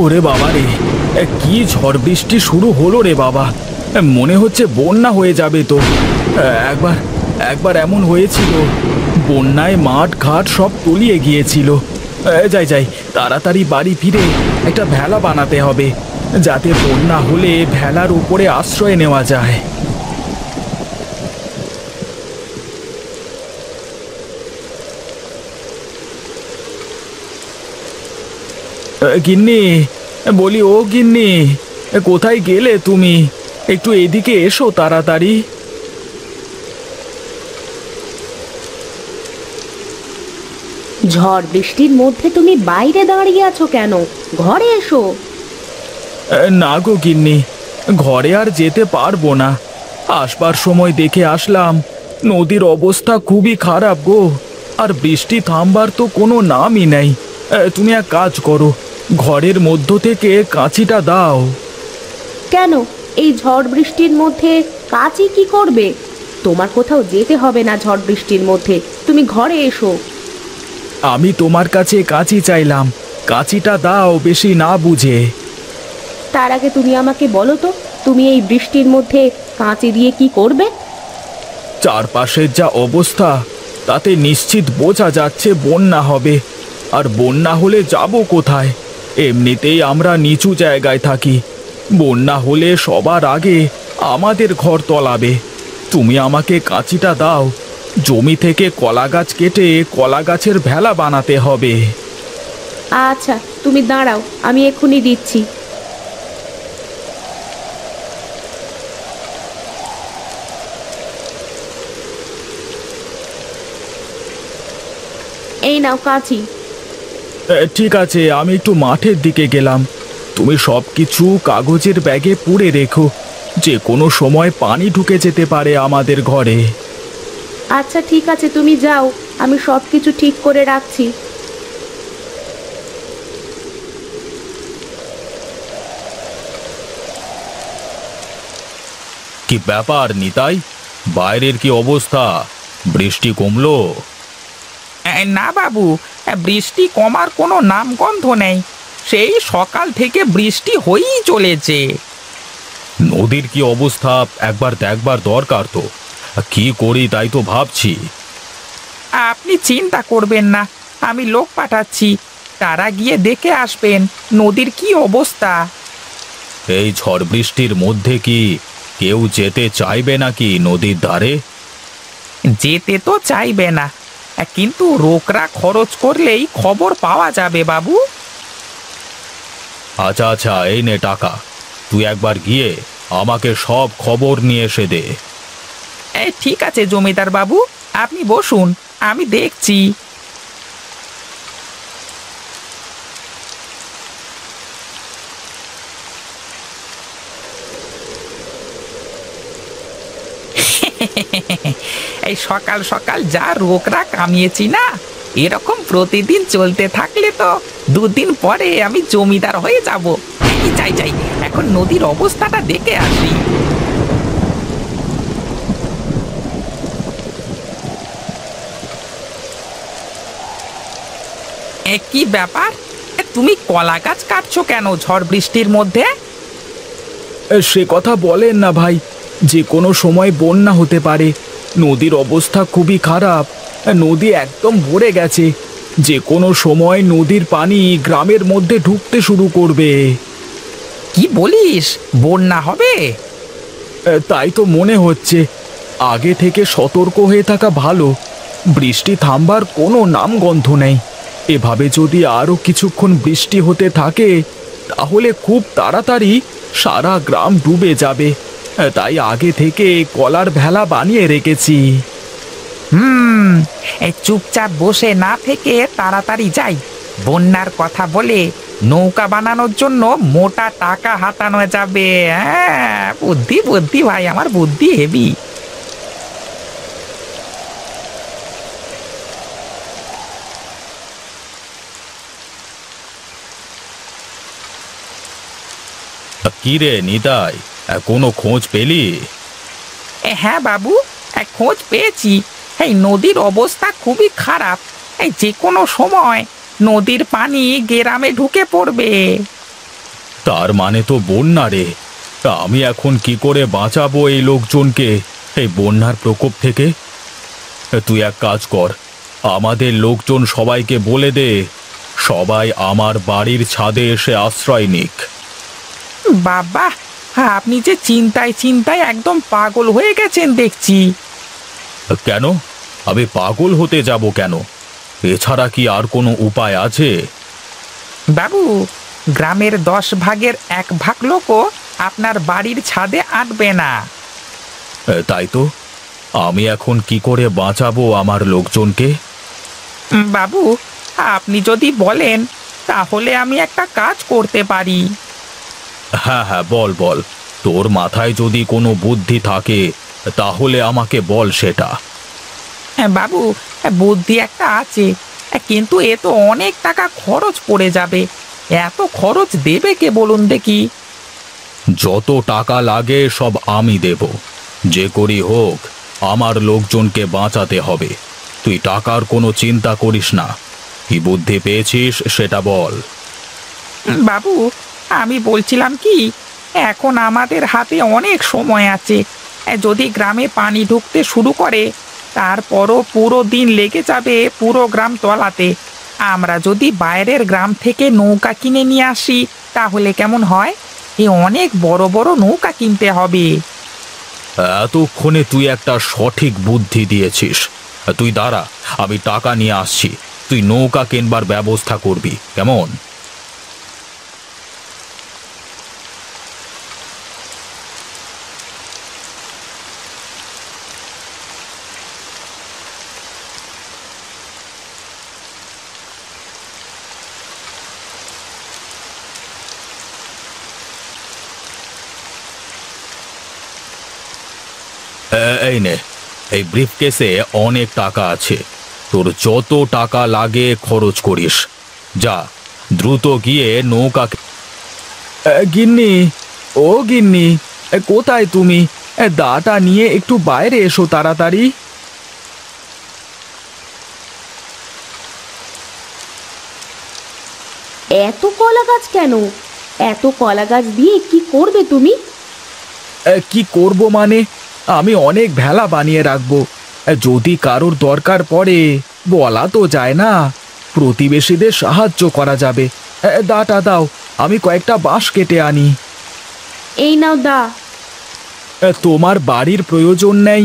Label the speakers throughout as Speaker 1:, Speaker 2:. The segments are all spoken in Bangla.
Speaker 1: ওরে বাবা রে, কি ঝড় বৃষ্টি শুরু হলো রে বাবা। মনে হচ্ছে বন্যা হয়ে যাবে তো। একবার একবার এমন হয়েছিল, বন্যায় মাঠ ঘাট সব তলিয়ে গিয়েছিল। যাই যাই, তাড়াতাড়ি বাড়ি ফিরে একটা ভেলা বানাতে হবে, যাতে বন্যা হলে ভেলার উপরে আশ্রয় নেওয়া যায়। গিন্নি, বলি ও গিন্নি, কোথায় গেলে তুমি? একটু এদিকে এসো তাড়াতাড়ি।
Speaker 2: ঝড় বৃষ্টির মধ্যে তুমি বাইরে দাঁড়িয়ে আছো কেন? ঘরে এসো।
Speaker 1: না গো গিন্নি, ঘরে আর যেতে পারবো না। আসবার সময় দেখে আসলাম নদীর অবস্থা খুবই খারাপ গো। আর বৃষ্টি থামবার তো কোনো নামই নেই। তুমি এক কাজ করো, ঘরের মধ্য থেকে কাঁচিটা দাও।
Speaker 2: কেন, এই ঝড় বৃষ্টির মধ্যে কাচি কি করবে? তোমার কোথাও যেতে হবে না ঝড় বৃষ্টির মধ্যে, তুমি ঘরে এসো।
Speaker 1: আমি তোমার কাছে কাঁচি চাইলাম, কাঁচিটা দাও বেশি না বুঝে।
Speaker 2: তার আগে তুমি আমাকে বলো তো, তুমি এই বৃষ্টির মধ্যে কাঁচি দিয়ে কি করবে?
Speaker 1: চারপাশের যা অবস্থা, তাতে নিশ্চিত বোঝা যাচ্ছে বন্যা হবে। আর বন্যা হলে যাব কোথায়? এমনিতেই আমরা নিচু জায়গায় থাকি, বন্যা হলে সবার আগে আমাদের ঘর তলাবে। তুমি আমাকে কাঁচিটা দাও, জমি থেকে কলা গাছ কেটে কলা গাছের ভেলা বানাতে হবে।
Speaker 2: আচ্ছা, তুমি দাঁড়াও, আমি এক্ষুনি দিচ্ছি। এই নাও কাঁচি।
Speaker 1: ঠিক আছে, আমি একটু মাঠের দিকে গেলাম। তুমি সব কিছু কাগজের ব্যাগে পুরে রেখো, যে কোনো সময় পানি ঢুকে যেতে পারে আমাদের ঘরে।
Speaker 2: আচ্ছা ঠিক আছে, তুমি যাও, আমি সব কিছু ঠিক করে রাখছি।
Speaker 1: কি ব্যাপার নিতাই, বাইরের কি অবস্থা? বৃষ্টি কমলো?
Speaker 3: না বাবু, বৃষ্টি কমার কোনো নামগন্ধ নেই। সেই সকাল থেকে বৃষ্টি হয়েই চলেছে।
Speaker 1: নদীর কি অবস্থা একবার দেখবার দরকার তো। কি করি তাই তো ভাবছি।
Speaker 3: আপনি চিন্তা করবেন না, আমি লোক পাঠাচ্ছি, তারা গিয়ে দেখে আসবেন নদীর কি অবস্থা।
Speaker 1: এই ঝড় বৃষ্টির মধ্যে কি কেউ যেতে চাইবে নাকি নদীর ধারে?
Speaker 3: যেতে তো চাইবে না, কিন্তু রোকরা খরচ করলেই খবর পাওয়া যাবে বাবু।
Speaker 1: আচ্ছা আচ্ছা, এই নে টাকা, তুই একবার গিয়ে আমাকে সব খবর নিয়ে এসে দে।
Speaker 3: ঠিক আছে জমিদার বাবু, আপনি বসুন, আমি দেখছি। এই সকাল সকাল যা রোকরা কামিয়েছি না, এরকম প্রতিদিন চলতে থাকলে তো দুদিন পরে আমি জমিদার হয়ে যাব। যাই যাই, এখন নদীর অবস্থাটা দেখে আসি। কি ব্যাপার, তুমি কলা গাছ কাটছো কেন ঝড় বৃষ্টির মধ্যে?
Speaker 1: সে কথা বলেন না ভাই, যে কোনো সময় বন্যা হতে পারে। নদীর অবস্থা খুবই খারাপ, নদী একদম ভরে গেছে। যে কোনো সময় নদীর পানি গ্রামের মধ্যে ঢুকতে শুরু করবে।
Speaker 3: কি বলিস, বন্যা হবে?
Speaker 1: তাই তো মনে হচ্ছে। আগে থেকে সতর্ক হয়ে থাকা ভালো। বৃষ্টি থামবার কোনো নামগন্ধ নেই। এভাবে যদি আরও কিছুক্ষণ বৃষ্টি হতে থাকে, তাহলে খুব তাড়াতাড়ি সারা গ্রাম ডুবে যাবে। তাই আগে থেকে কলার ভেলা বানিয়ে রেখেছি।
Speaker 3: এই চুপচাপ বসে না থেকে তাড়াতাড়ি যাই। বন্যার কথা বলে নৌকা বানানোর জন্য মোটা টাকা হাতানো যাবে। হ্যাঁ, বুদ্ধি বুদ্ধি ভাই, আমার বুদ্ধি হেভি।
Speaker 1: কি রে নিতাই, কোনো খোঁজ পেলি?
Speaker 3: হ্যাঁ বাবু, খোঁজ পেয়েছি। এই নদীর অবস্থা খুবই খারাপ, এই যে কোনো সময় নদীর পানি গ্রামে ঢুকে পড়বে।
Speaker 1: তার মানে তো বন্যা রে। তা আমি এখন কি করে বাঁচাবো এই লোকজনকে এই বন্যার প্রকোপ থেকে? তুই এক কাজ কর, আমাদের লোকজন সবাইকে বলে দে সবাই আমার বাড়ির ছাদে এসে আশ্রয় নিক।
Speaker 3: বাবা, আপনি যে চিন্তায় চিন্তায় একদম পাগল হয়ে গেছেন দেখছি।
Speaker 1: কেন? আমি পাগল হতে যাব কেন? এছাড়া কি আর কোনো উপায় আছে?
Speaker 3: বাবু, গ্রামের 10 ভাগের 1 ভাগ লোকও আপনার বাড়ির ছাদে আঁটবে না।
Speaker 1: তাই তো, আমি এখন কি করে বাঁচাবো আমার লোকজনকে?
Speaker 3: বাবু, আপনি যদি বলেন তাহলে আমি একটা কাজ করতে পারি।
Speaker 1: হ্যাঁ হ্যাঁ, বল বল, তোর মাথায় যদি কোনো বুদ্ধি থাকে তাহলে আমাকে বল সেটা।
Speaker 3: হ্যাঁ বাবু, বুদ্ধি একটা আছে, কিন্তু এ তো অনেক টাকা খরচ পড়ে যাবে। এত খরচ দেবে কে বলুন দেখি?
Speaker 1: যত টাকা লাগে সব আমি দেব, যে করি হোক আমার লোকজনকে বাঁচাতে হবে। তুই টাকার কোনো চিন্তা করিস না। কি বুদ্ধি পেয়েছিস সেটা বল।
Speaker 3: বাবু, আমি বলছিলাম কি, এখন আমাদের হাতে অনেক সময় আছে। যদি গ্রামে পানি ঢুকতে শুরু করে তারপরও পুরো দিন লেগে যাবে পুরো গ্রাম তলাতে। আমরা যদি বাইরের গ্রাম থেকে নৌকা কিনে নিয়ে আসি তাহলে কেমন হয়? অনেক বড় বড় নৌকা কিনতে হবে।
Speaker 1: এতক্ষণে তুই একটা সঠিক বুদ্ধি দিয়েছিস। তুই দাঁড়া, আমি টাকা নিয়ে আসছি, তুই নৌকা কেনবার ব্যবস্থা করবি, কেমন? এই নে, এই ব্রিফকেসে অনেক টাকা আছে। তোর যত টাকা লাগে খরচ করিস। যা, দ্রুত গিয়ে নৌকা। গিন্নি, ও গিন্নি, কোথায় তুমি? দাটা নিয়ে একটু বাইরে এসো তাড়াতাড়ি।
Speaker 2: এত কলা গাছ কেন? এত কলা গাছ দিয়ে কি করবে তুমি?
Speaker 1: কি করব মানে, আমি অনেক ভেলা বানিয়ে রাখবো। যদি কারোর দরকার পড়ে বলা তো যায় না, প্রতিবেশীদের সাহায্য করা যাবে। দাটা দাও, আমি কয়েকটা বাঁশ কেটে আনি।
Speaker 2: এই নাও দা।
Speaker 1: তোমার বাড়ির প্রয়োজন নেই,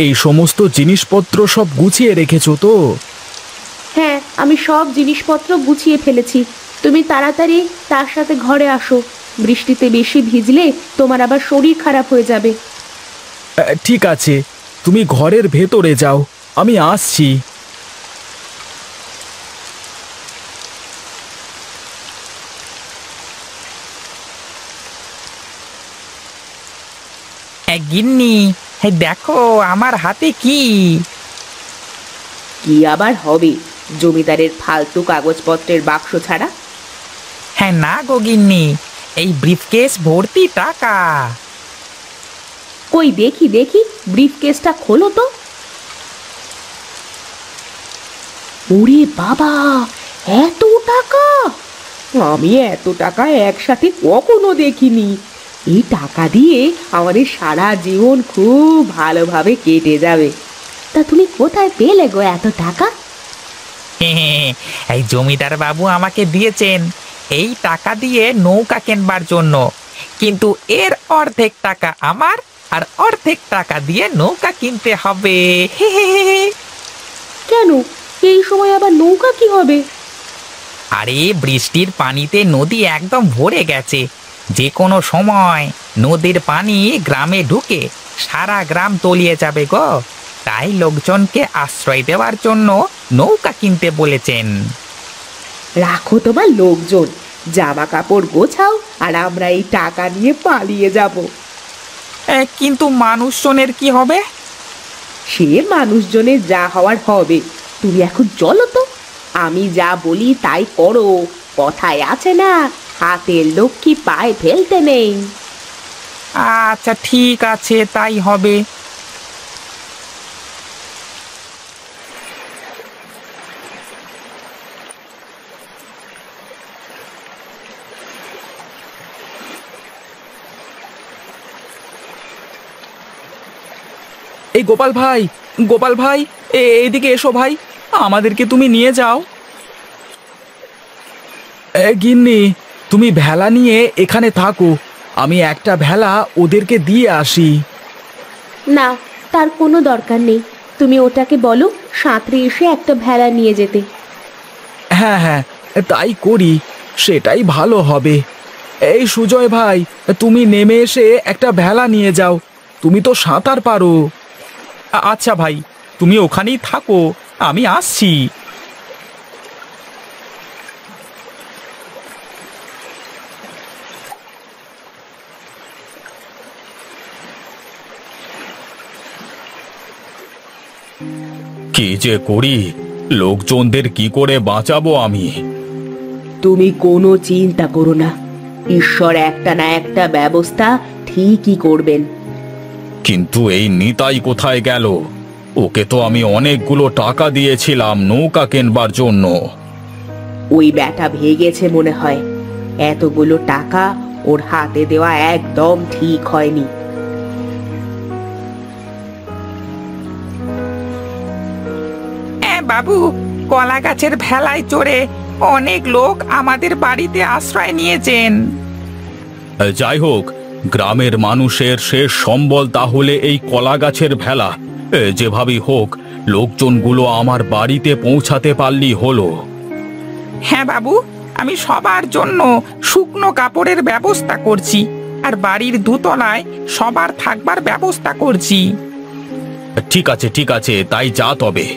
Speaker 1: এই সমস্ত জিনিসপত্র সব গুছিয়ে রেখেছো তো?
Speaker 2: হ্যাঁ, আমি সব জিনিসপত্র গুছিয়ে ফেলেছি। তুমি তাড়াতাড়ি তার সাথে ঘরে আসো। বৃষ্টিতে বেশি ভিজলে তোমার আবার শরীর খারাপ হয়ে যাবে।
Speaker 1: ঠিক আছে, তুমি ঘরের ভেতরে যাও, আমি আসছি।
Speaker 3: গিন্নি, দেখো আমার হাতে কি।
Speaker 2: কি আবার হবে? জমিদারের ফালতু কাগজপত্রের বাক্স ছাড়া?
Speaker 3: হ্যাঁ না গো গিন্নি, এই ব্রিফকেস ভর্তি টাকা।
Speaker 2: কই দেখি দেখি, ব্রিফকেসটা খোলো তো। ওরে বাবা, এত টাকা! আমি এত টাকা একসাথে কখনো দেখিনি। এই টাকা দিয়ে আমাদের সারা জীবন খুব ভালোভাবে কেটে যাবে। তা তুমি কোথায় পেলে গো এত টাকা?
Speaker 3: এই জমিদার বাবু আমাকে দিয়েছেন এই টাকা দিয়ে নৌকা কেনবার জন্য, কিন্তু এর অর্ধেক টাকা আমার আর অর্ধেক টাকা দিয়ে নৌকা কিনতে হবে।
Speaker 2: কেন, এই সময় আবার নৌকা কি হবে?
Speaker 3: আরে বৃষ্টির পানিতে নদী একদম ভরে গেছে। যে কোনো সময় নদীর পানি গ্রামে ঢুকে সারা গ্রাম তলিয়ে যাবে গো। তাই লোকজনকে আশ্রয় দেওয়ার জন্য নৌকা কিনতে বলেছেন।
Speaker 2: রাখো তোমার লোকজন, জামা কাপড় গোছাও, আর আমরা এই টাকা নিয়ে পালিয়ে যাব।
Speaker 3: কিন্তু মানুষজনের কি হবে?
Speaker 2: সে মানুষজনের যা হওয়ার হবে। তুমি এখন চলো তো, আমি যা বলি তাই করো। কথায় আছে না, হাতের লক্ষ্মী পায়ে ফেলতে নেই।
Speaker 3: আচ্ছা ঠিক আছে, তাই হবে।
Speaker 1: এই গোপাল ভাই এদিকে এসো ভাই, আমাদেরকে তুমি নিয়ে যাও। গিন্নি, তুমি ভেলা নিয়ে এখানে থাকো, আমি একটা ভেলা ওদেরকে দিয়ে আসি।
Speaker 2: না, তার কোনো দরকার নেই। তুমি ওটাকে বলো সাঁতরে এসে একটা ভেলা নিয়ে যেতে।
Speaker 1: হ্যাঁ হ্যাঁ, তাই করি, সেটাই ভালো হবে। এই সুজয় ভাই, তুমি নেমে এসে একটা ভেলা নিয়ে যাও, তুমি তো সাঁতার পারো। আচ্ছা ভাই, তুমি ওখানেই থাকো, আমি আসছি। কি যে করি, লোকজনদের কি করে বাঁচাবো আমি?
Speaker 2: তুমি কোনো চিন্তা করো না, ঈশ্বর একটা না একটা ব্যবস্থা ঠিকই করবেন।
Speaker 1: কিন্তু এই নিতাই কোথায় গেল? ওকে তো আমি অনেকগুলো টাকা দিয়েছিলাম নৌকা কেনবার জন্য।
Speaker 2: ওই ব্যাটা ভেগেছে মনে হয়। এতগুলো টাকা ওর হাতে দেওয়া একদম ঠিক হয়নি।
Speaker 3: বাবু, কলা গাছের ভেলায় চড়ে অনেক লোক আমাদের বাড়িতে আশ্রয় নিয়েছেন।
Speaker 1: যাই হোক, গ্রামের মানুষের শেষ সম্বল তাহলে এই কলা গাছের ভেলা। যেভাবেই হোক, লোকজনগুলো আমার বাড়িতে পৌঁছাতে পারলেই হলো।
Speaker 3: হ্যাঁ বাবু, আমি সবার জন্য শুকনো কাপড়ের ব্যবস্থা করছি, আর বাড়ির দোতলায় সবার থাকবার ব্যবস্থা করছি।
Speaker 1: ঠিক আছে, তাই যা তবে।